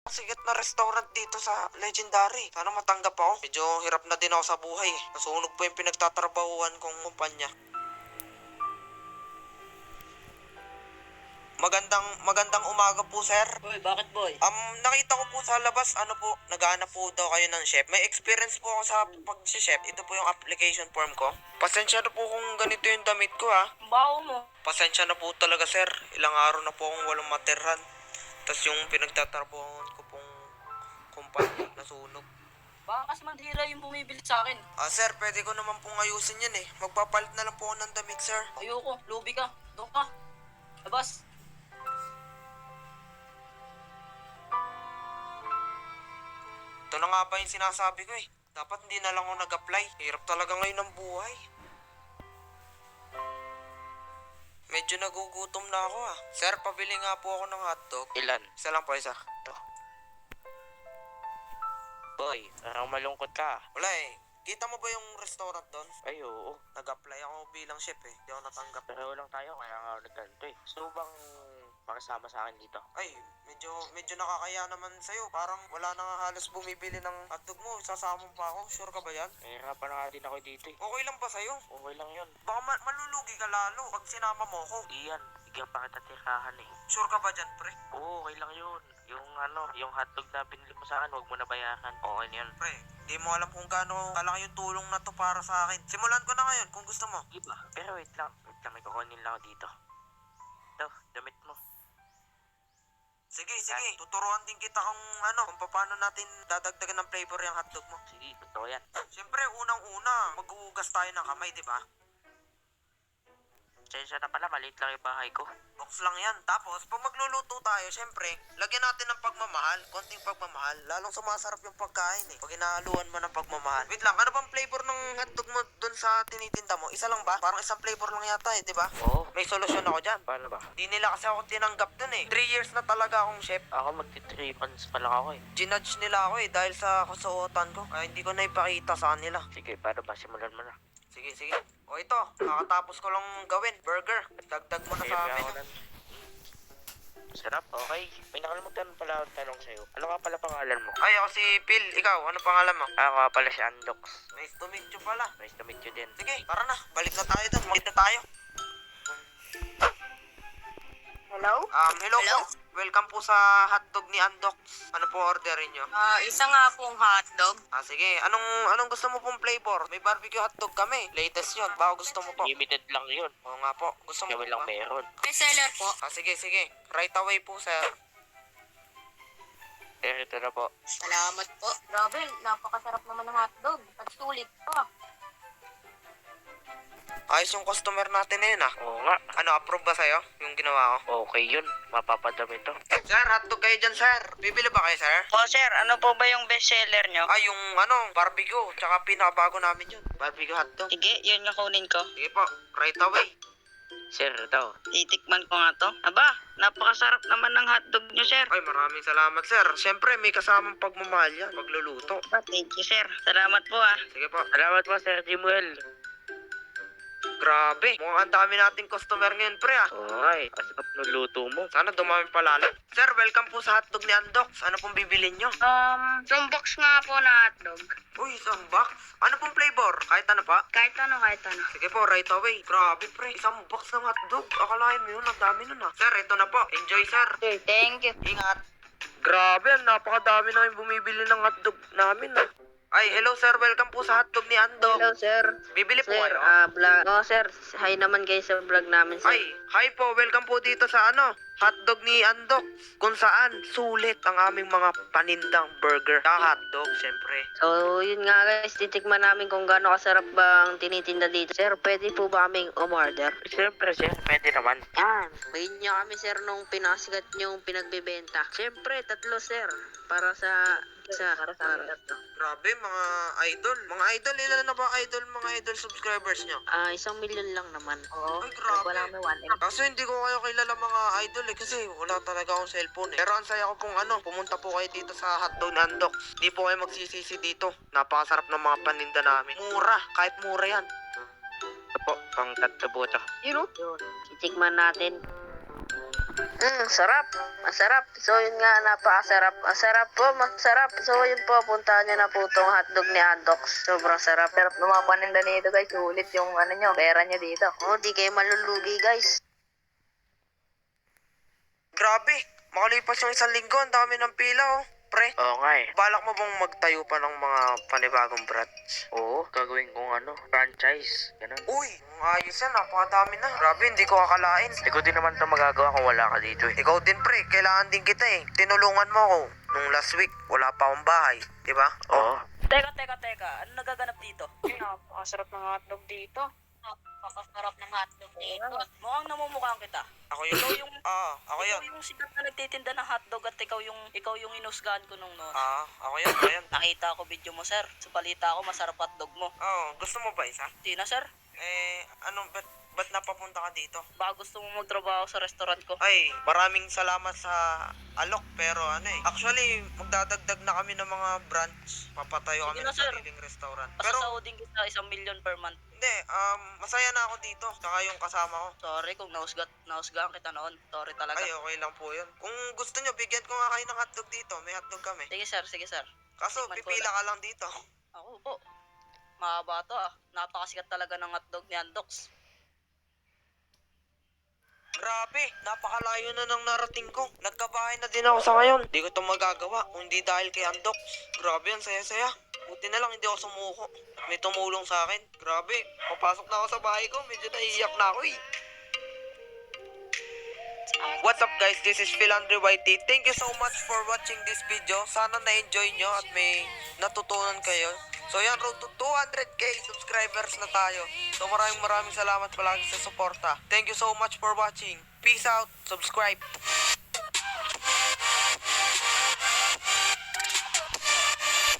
Sikat na restaurant dito sa Legendary. Sana matanggap ako. Medyo hirap na din ako sa buhay. Nasunog po yung pinagtatrabahuan kong kumpanya. Magandang umaga po, sir. Boy, bakit boy? Nakita ko po sa labas, naghahanap po daw kayo ng chef. May experience po ako sa pag-chef. Ito po yung application form ko. Pasensya na po kung ganito yung damit ko, ha. Ang baho mo. Pasensya na po talaga, sir. Ilang araw na po akong walang materhan. Tapos yung pinagtatrabahuan ko pong kumpanya nasunog. Baka kasi mandira yung bumibili sa akin. Sir, pwede ko naman pong ayusin yan eh. Magpapalit na lang po ako ng damit, sir. Ayoko, lubi ka. Doon ka. Labas. Ito na nga ba yung sinasabi ko eh. Dapat hindi na lang ako nag-apply. Hirap talaga ngayon ng buhay. Medyo nagugutom na ako ah. Sir, pabili nga po ako ng hotdog. Ilan? Isa lang po, isa. Ito. Boy, parang malungkot ka. Wala eh. Kita mo ba yung restaurant doon? Ay, oo. Nag-apply ako bilang chef eh. Hindi ako natanggap. Pareho lang tayo, kaya nga ako nagganto eh. Gusto mo bang makasama sa akin dito? Ay, medyo nakakaya naman sa'yo. Parang wala na nga halos bumibili ng hotdog mo. Sasama mo pa ako. Sure ka ba yan? Nahihirapan na nga din ako dito eh. Okay lang ba sa'yo? Okay lang yun. Baka malulugi ka lalo pag sinama mo ko. Iyan, bigyan pa kita tirahan eh. Sure ka ba dyan, pre? Oo, okay lang yun. Yung hotdog na binili mo sa akin, huwag mo na bayaran. Okay na yun. Pre, di mo alam kung gaano kalaki yung tulong na to para sa akin. Simulan ko na ngayon kung gusto mo. Iba. Pero wait lang, may kukunin lang ako dito. Ito, damit mo. Sige. Tuturuan din kita kung paano natin dadagdagan ng flavor yung hotdog mo. Sige, totoo yan. Siyempre, unang-una, maghuhugas tayo ng kamay, di ba? Sensya na pala, maliit lang yung bahay ko. Box lang yan. Tapos, pag magluluto tayo, siyempre, lagyan natin ng pagmamahal. Konting pagmamahal. Lalong sumasarap yung pagkain eh. Pag inahaluan mo ng pagmamahal. Wait lang, ano bang flavor ng hotdog mo dun sa tinitinda mo? Isa lang ba? Parang isang flavor lang yata eh, di ba? Oo. May solusyon ako dyan. Paano ba? Di nila kasi ako tinanggap dun eh. 3 years na talaga akong chef. Ako magti-3 months pa lang ako eh. Ginudge nila ako eh dahil sa kasuotan ko. Kaya hindi ko na ipakita sa kanila. Sige, paano ba? Simulan mo na. Sige. O ito, kakatapos ko lang gawin. Burger. Dagdag mo na sa amin. Sarap, okay. May nakalimutan pala akong tanong sa'yo. Ano nga pala pangalan mo? Ay, ako si Phil. Ikaw, ano pangalan mo? Ako nga pala si Andox. Nice to meet you pala. Nice to meet you din. Sige, tara na. Balik na tayo doon. Magkita tayo. Hello? Hello Hello? po. Welcome po sa hotdog ni Andox. Ano po orderin nyo? Isa nga pong hotdog. Sige. Anong gusto mo pong flavor? May barbecue hotdog kami. Latest yun. Baka gusto mo po. Limited lang yun. Oo nga po. Gusto mo Kaya po lang ba? meron. May seller po. Sige. Right away po, sir. Ito na po. Salamat po. Grabe, napakasarap naman ng hotdog. At sulit pa. Ayos yung customer natin na yun ah. Oo nga. Approve ba sa'yo yung ginawa ko? Okay yun. Mapapadami to. Sir, hotdog kayo dyan, sir. Bibili ba kayo, sir? Po sir, ano po ba yung best seller nyo? Yung barbecue. Tsaka pinakabago namin yun. Barbecue hotdog. Sige, yun yung kunin ko. Sige po, right away. Sir, ito. Titikman ko nga to. Aba, napakasarap naman ng hotdog nyo sir. Ay, maraming salamat, sir. Siyempre, may kasamang pagmamahal yan. Pagluluto. Thank you sir. Salamat po ah. Sige po. Salamat po, Sir Jimuel. Grabe. Mukhang ang dami nating customer ngayon, pre ah. Oo nga eh. Asap ng luto mo. Sana dumami pa lalo. Sir, welcome po sa hotdog ni Andox. Ano pong bibilin nyo? Isang box nga po na hotdog. Uy, isang box. Ano pong flavor? Kahit ano pa? Kahit ano. Sige po, right away. Grabe, pre. Isang box ng hotdog. Akalain mo yun, ang dami nun ah. Sir, ito na po. Enjoy, sir. Okay, thank you. Ingat. Grabe, napakadami na yung bumibili ng hotdog namin ah. Ay, hello sir. Welcome po sa hotdog ni Andog. Hello sir. Bibili po Sir, kayo? vlog. No sir, hi naman guys sa vlog namin sir. Ay, hi po. Welcome po dito sa hotdog ni Andog. Kung saan, sulit ang aming mga panindang burger. Hotdog, syempre. So yun nga guys, titikman namin kung gaano kasarap ba ang tinitinda dito. Sir, pwede po ba kaming umorder? Siyempre, sir. Pwede naman. Yan. Bayin niyo kami sir nung pinasikat niyong pinagbebenta. Siyempre, 3 sir. Para sa Grabe, mga idol. Mga idol, ilan na ba mga idol subscribers nyo? 1 million lang naman. Ay, grabe. Wala may 1M. Kaso hindi ko kayo kilala mga idol kasi wala talaga akong cellphone eh. Pero ang saya ko pong pumunta po kayo dito sa hotdog ni Andok. Di po kayo magsisisi dito. Napakasarap ng mga paninda namin. Mura, kahit mura yan. Ito po, pang tatlo po ito. Yun. Titikman natin. Sarap. Masarap. So, yun nga, napakasarap. Ang sarap po, masarap. So, yun po, puntahan nyo na po itong hotdog ni Andox. Sobrang sarap. Sarap ng mga paninda nito guys. Sulit yung ano nyo, pera nyo dito. Oh, di kayo malulugi, guys. Grabe, makalipas yung 1 linggo, ang dami ng pila oh. Pre, Oo nga eh. balak mo bang magtayo pa ng mga panibagong branch? Oo, gagawin kong franchise. Ganun. Uy, ang ayos yan, napakadami na. Grabe, hindi ko akalain. Hindi ko din naman ito magagawa kung wala ka dito eh. Ikaw din pre, kailangan din kita eh. Tinulungan mo ako. Nung last week, wala pa akong bahay. Diba? Oo. Teka. Ano nagaganap dito? Napakasarap ng hotdog dito. Napakasarap ng hotdog dito. Mukhang namumukhang kita. Ako yun. Ikaw yung Ako yun. ikaw yung sikat na nagtitinda ng hotdog at ikaw yung inusgahan ko nung noon. Ako yun. Nakita ko video mo, sir. Sa balita ko, masarap hotdog mo. Gusto mo ba isa? Di na, sir. Ba't napapunta ka dito? Baka gusto mo magtrabaho sa restaurant ko. Ay, maraming salamat sa alok, pero actually, magdadagdag na kami ng mga branch. Papatayo kami Sige na, ng sir. sariling restaurant. Pero, Pasasaudin kita 1 million per month. hindi, masaya na ako dito. Saka yung kasama ko. Sorry kung nausgahan kita noon. Sorry talaga. Ay, okay lang po yun. Kung gusto nyo, bigyan ko nga kayo ng hotdog dito. May hotdog kami. Sige, sir. Kaso, Tikman ko pipila ka lang dito. Ako po. Mahaba to Napakasikat talaga ng hotdog ni Andox. Grabe, napakalayo na ng narating ko. Nagkabahay na din ako sa ngayon. Hindi ko ito magagawa kung hindi dahil kay Andok. Grabe, ang saya-saya. Buti na lang hindi ako sumuko. May tumulong sa akin. Grabe, papasok na ako sa bahay ko. Medyo naiiyak na ako eh. What's up guys, this is Philandre Whitey. Thank you so much for watching this video. Sana na-enjoy nyo at may natutunan kayo. So yan, road to 200k subscribers na tayo. So maraming salamat palagi sa suporta. Thank you so much for watching. Peace out, subscribe.